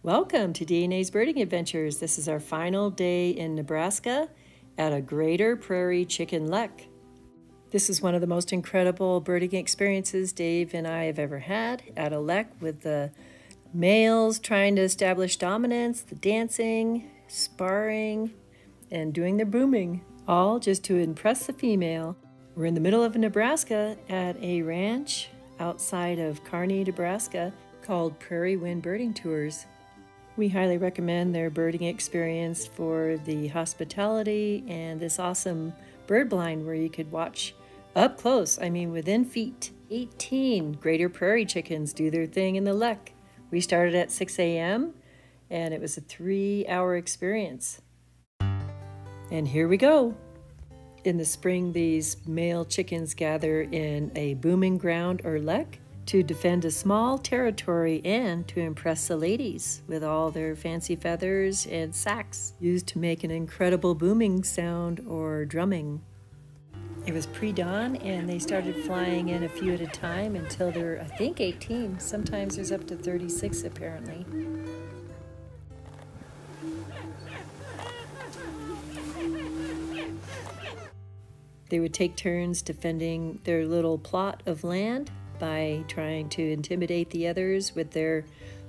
Welcome to DNA's Birding Adventures. This is our final day in Nebraska at a greater prairie chicken LEK. This is one of the most incredible birding experiences Dave and I have ever had at a LEK, with the males trying to establish dominance, the dancing, sparring, and doing their booming, all just to impress the female. We're in the middle of Nebraska at a ranch outside of Kearney, Nebraska, called Prairie Wind Birding Tours. We highly recommend their birding experience for the hospitality and this awesome bird blind where you could watch up close, within feet. 18 greater prairie chickens do their thing in the LEK. We started at 6 a.m. and it was a 3-hour experience. And here we go. In the spring, these male chickens gather in a booming ground or LEK to defend a small territory and to impress the ladies with all their fancy feathers and sacks used to make an incredible booming sound or drumming. It was pre-dawn and they started flying in a few at a time until there were, I think, 18. Sometimes there's up to 36 apparently. They would take turns defending their little plot of land by trying to intimidate the others with their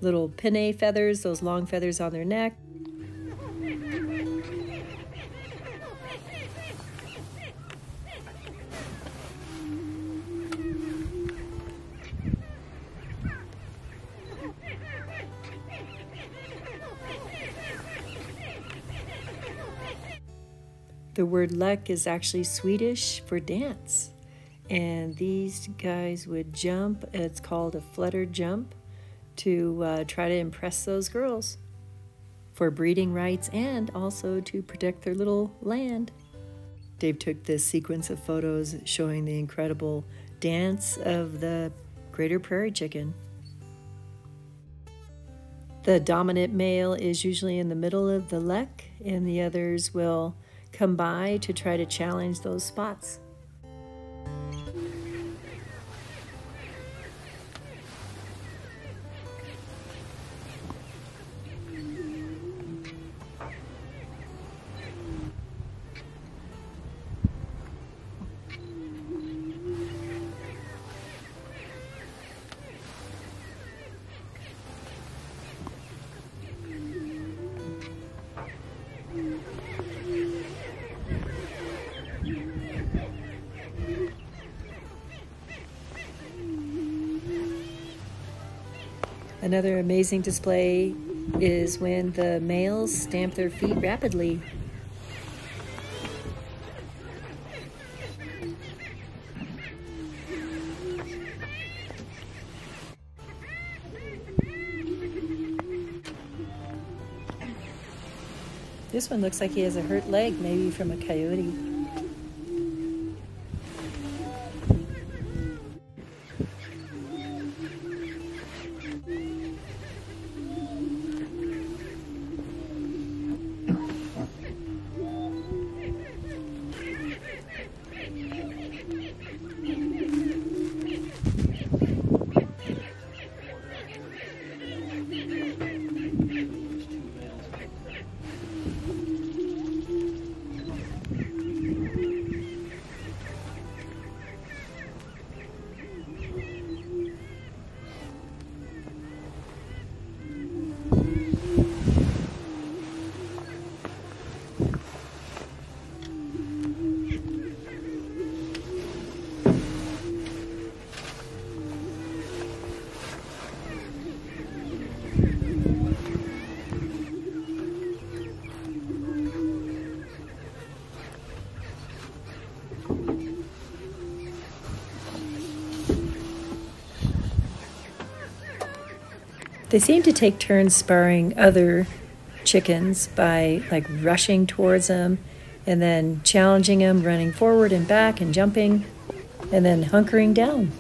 little pinnae feathers, those long feathers on their neck. The word LEK is actually Swedish for dance. And these guys would jump, it's called a flutter jump, to try to impress those girls for breeding rights and also to protect their little land. Dave took this sequence of photos showing the incredible dance of the greater prairie chicken. The dominant male is usually in the middle of the LEK, and the others will come by to try to challenge those spots. Another amazing display is when the males stamp their feet rapidly. This one looks like he has a hurt leg, maybe from a coyote. They seem to take turns sparring other chickens by rushing towards them and then challenging them, running forward and back and jumping, and then hunkering down.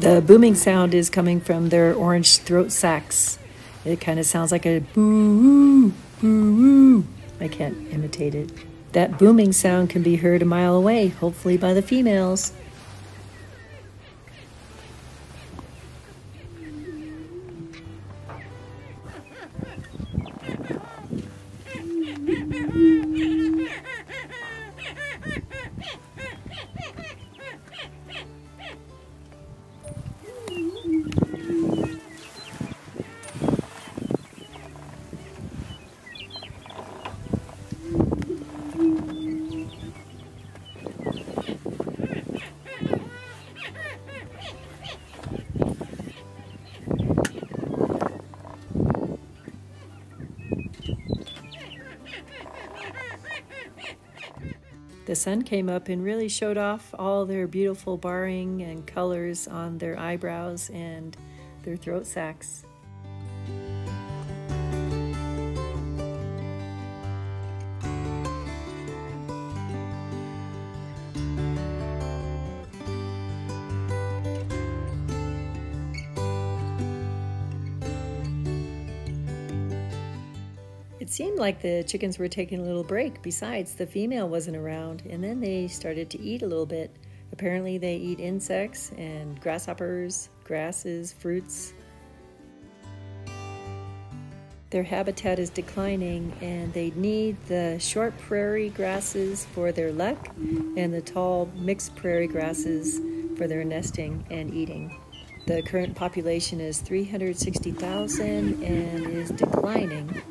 The booming sound is coming from their orange throat sacs. It kind of sounds like a boo-woo, boo-woo. I can't imitate it. That booming sound can be heard a mile away, hopefully by the females. sun came up and really showed off all their beautiful barring and colors on their eyebrows and their throat sacs. It seemed like the chickens were taking a little break. Besides, the female wasn't around, and then they started to eat a little bit. Apparently they eat insects and grasshoppers, grasses, fruits. Their habitat is declining, and they need the short prairie grasses for their LEK and the tall mixed prairie grasses for their nesting and eating. The current population is 360,000 and is declining.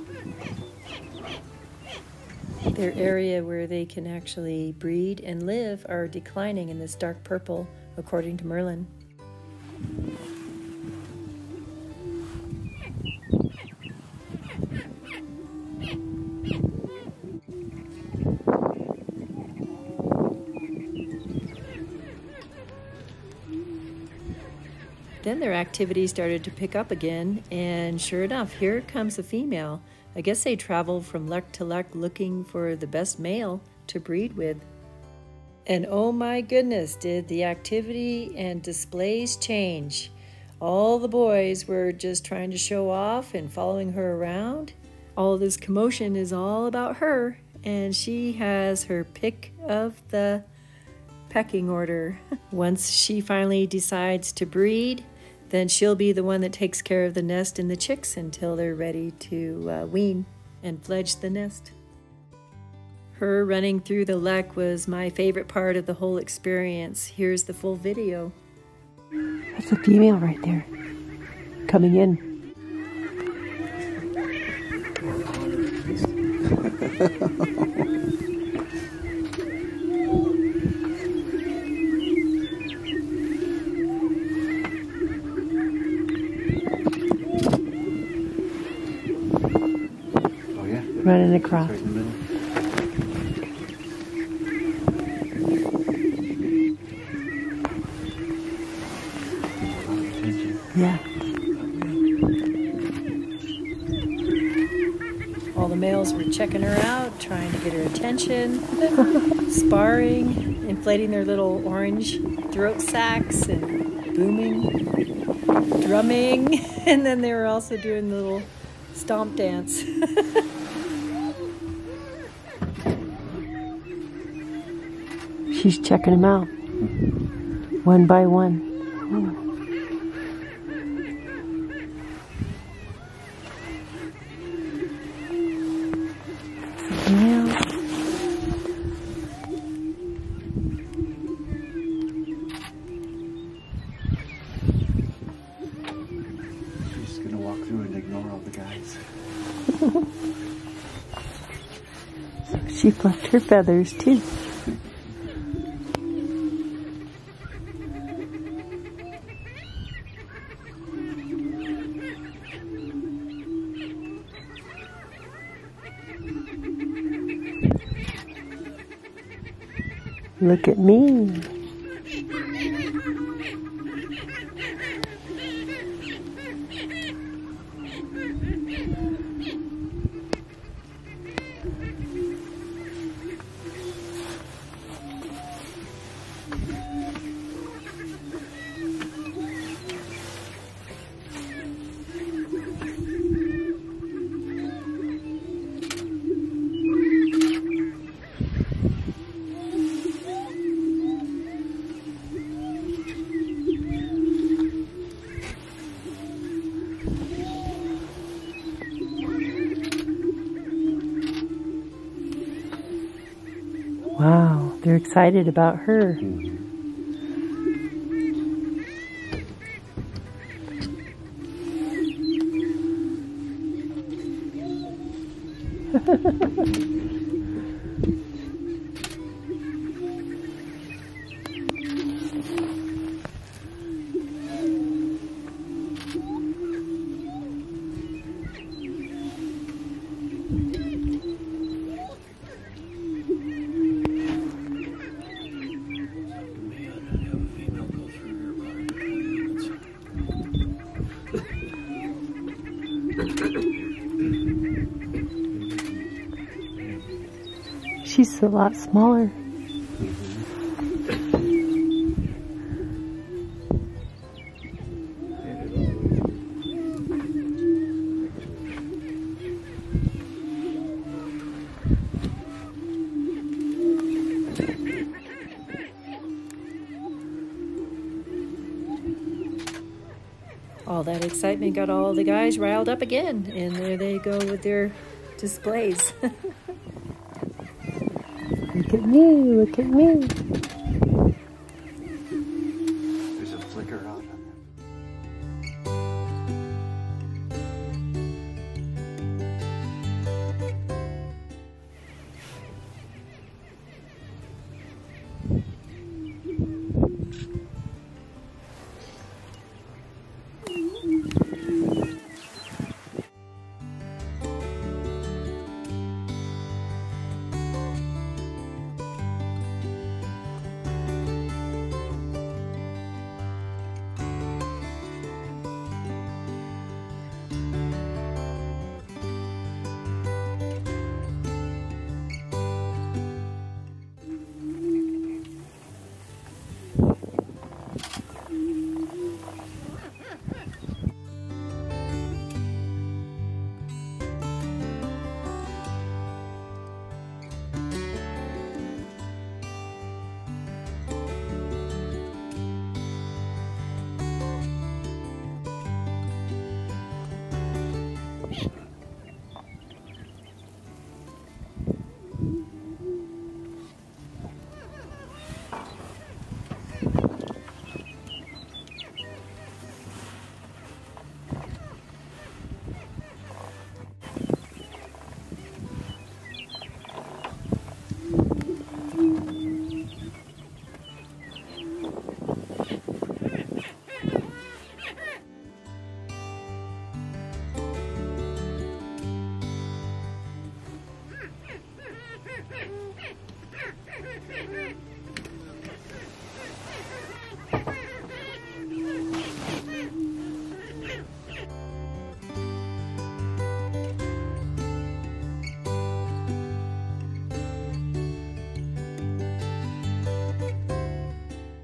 Their area where they can actually breed and live are declining in this dark purple, according to Merlin. Then their activity started to pick up again, and sure enough, here comes a female. I guess they traveled from LEK to LEK looking for the best male to breed with. And oh my goodness, did the activity and displays change. All the boys were just trying to show off and following her around. All this commotion is all about her, and she has her pick of the pecking order. Once she finally decides to breed, then she'll be the one that takes care of the nest and the chicks until they're ready to wean and fledge the nest. Her running through the LEK was my favorite part of the whole experience. Here's the full video. That's a female right there, coming in. Running across. Right in the middle. Yeah. All the males were checking her out, trying to get her attention, sparring, inflating their little orange throat sacs and booming, drumming, and then they were also doing the little stomp dance. She's checking them out, one by one. Yeah. She's gonna walk through and ignore all the guys. She fluffed her feathers too. Look at me. Wow, they're excited about her. It's a lot smaller. All that excitement got all the guys riled up again, and there they go with their displays. Look at me, look at me. There's a flicker out on it.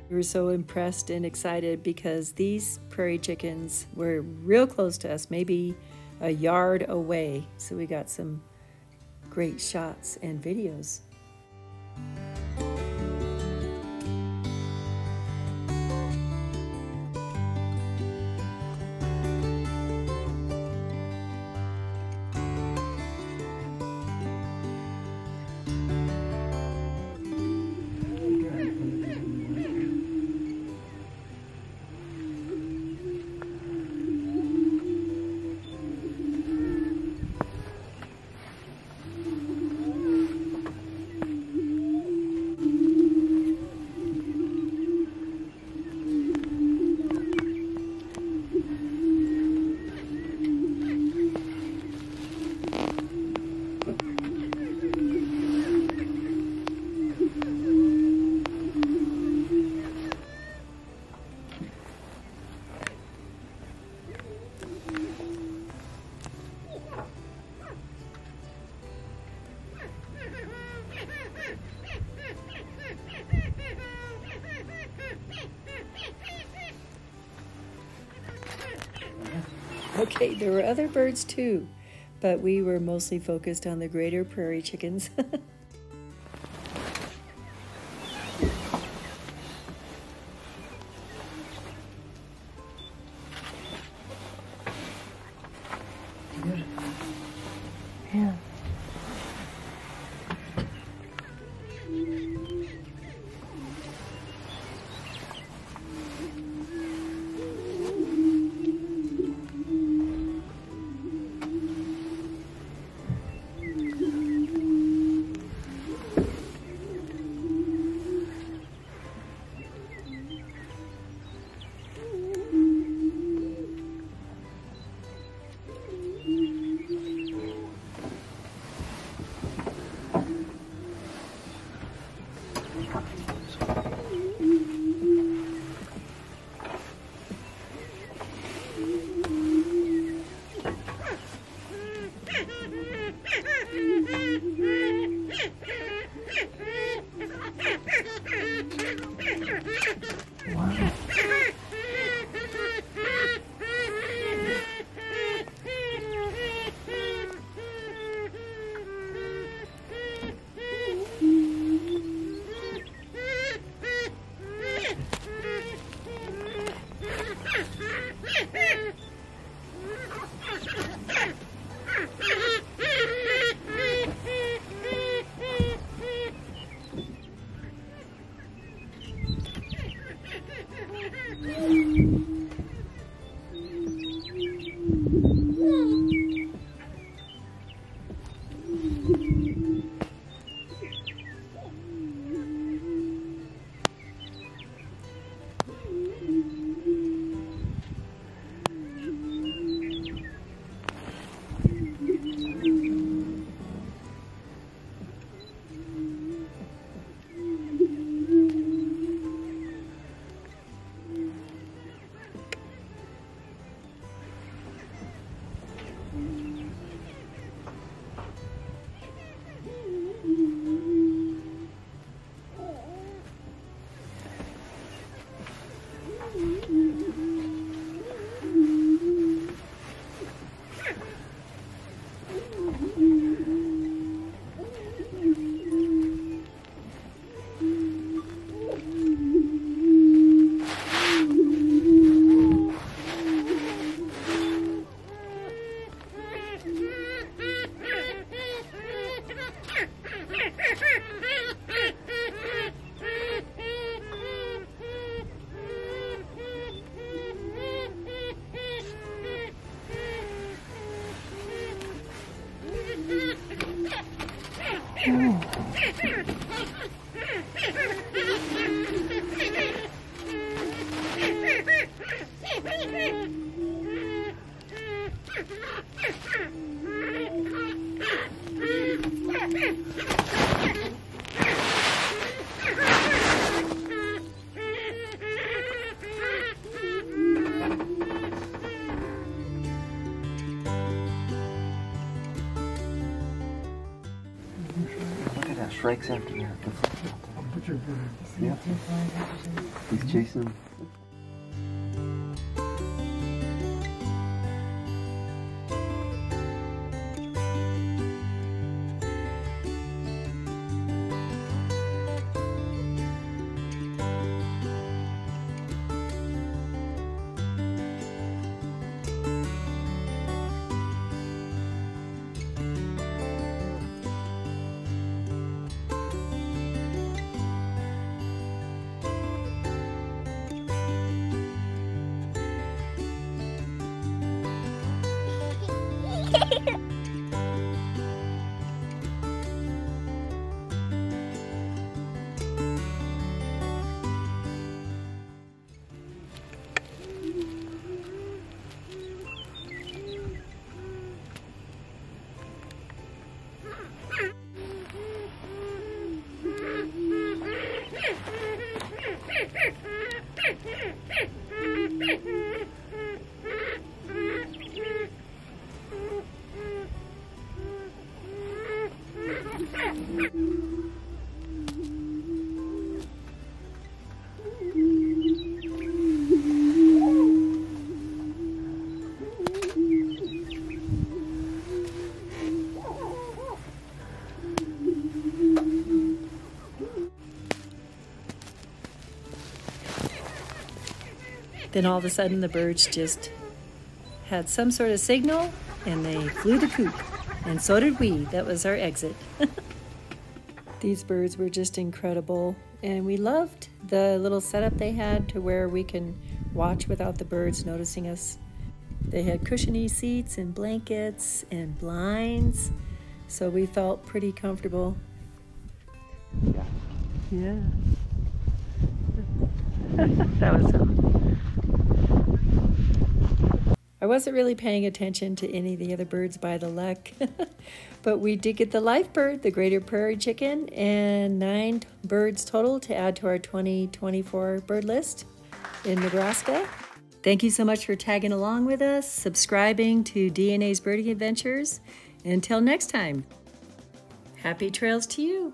We were so impressed and excited because these prairie chickens were real close to us, maybe a yard away. So we got some great shots and videos. Okay, there were other birds too, but we were mostly focused on the greater prairie chickens. Yeah. Wow. Strikes after that. Yeah. He's chasing him. Then all of a sudden the birds just had some sort of signal and they flew the coop. And so did we. That was our exit. These birds were just incredible. And we loved the little setup they had to where we can watch without the birds noticing us. They had cushiony seats and blankets and blinds. So we felt pretty comfortable. Yeah. That was something. I wasn't really paying attention to any of the other birds by the LEK, but we did get the live bird, the greater prairie chicken, and 9 birds total to add to our 2024 bird list in Nebraska. Thank you so much for tagging along with us, subscribing to DNA's Birding Adventures. Until next time, happy trails to you.